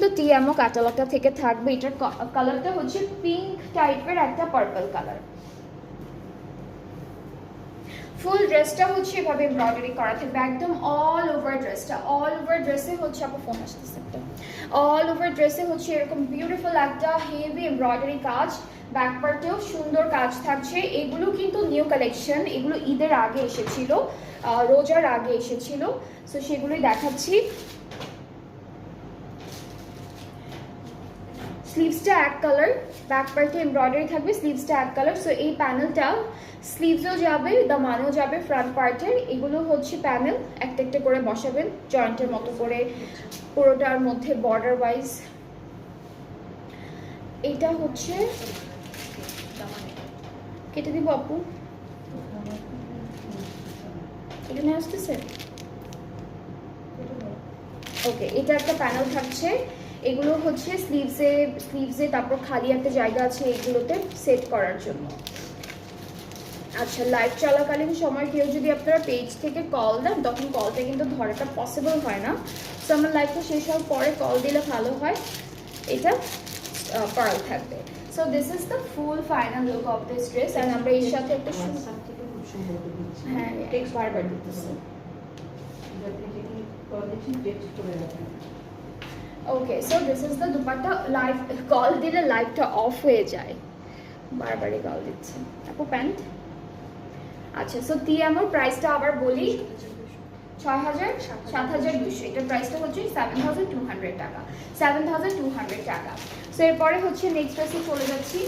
কিন্তু টিএমও ক্যাটালগটা থেকে থাকবে। এটার কালারটা হচ্ছে পিঙ্ক টাইপের একটা পার্পল কালার। ফুল ড্রেসটা হচ্ছে এভাবে এমব্রয়ডারি করা থাকবে একদম অল ওভার ড্রেসটা। অল ওভার ড্রেসে হচ্ছে আপু ফোন আসতেছে একটা, অল ওভার ড্রেসে হচ্ছে এরকম বিউটিফুল একটা হেভি এমব্রয়ডারি কাজ, ব্যাক পার্টেও সুন্দর কাজ থাকছে। এগুলো কিন্তু নিউ কালেকশন, এগুলো ঈদের আগে এসেছিল, রোজার আগে এসেছিল, সো সেগুলোই দেখাচ্ছি। স্লিভসটা এক কালার, ব্যাক পার্টে এমব্রয়ডারি থাকবে, স্লিভসটা এক কালার। সো এই প্যানেলটা স্লিভসও যাবে, দামানও যাবে ফ্রন্ট পার্টের। এগুলো হচ্ছে প্যানেল একটা একটা করে বসাবেন জয়েন্টের মতো করে পুরোটার মধ্যে বর্ডার ওয়াইজ। এটা হচ্ছে কেটে দিব আপু, এখানে আসতেছে। ওকে, এটা একটা প্যানেল থাকছে। এগুলো হচ্ছে স্লিভসে তারপর খালি একটা জায়গা আছে এগুলোতে সেট করার জন্য। আচ্ছা, লাইভ চলাকালীন সময় কেউ যদি আপনারা পেজ থেকে কল দেন তখন কলটা কিন্তু ধরাটা পসিবল হয় না, সো আমার লাইভটা শেষ হওয়ার পরে কল দিলে ভালো হয়। এটা পার্ল থাকবে। So this is the full final look of this dress. And আমরা এর সাথে একটা হ্যাঁ বারবার দিতেছি। Okay, so this is the dupatta. Live call দিলে লাইভটা অফ হয়ে যায়, বারবারই কল দিচ্ছে আপু। প্যান্ট আচ্ছা, সো টিএমওর প্রাইসটা আবার বলি, 6000 7200। এটার প্রাইসটা হচ্ছে 7200 টাকা, 7200 টাকা। সো এরপরে হচ্ছে নেক্সট ড্রেসে চলে যাচ্ছি।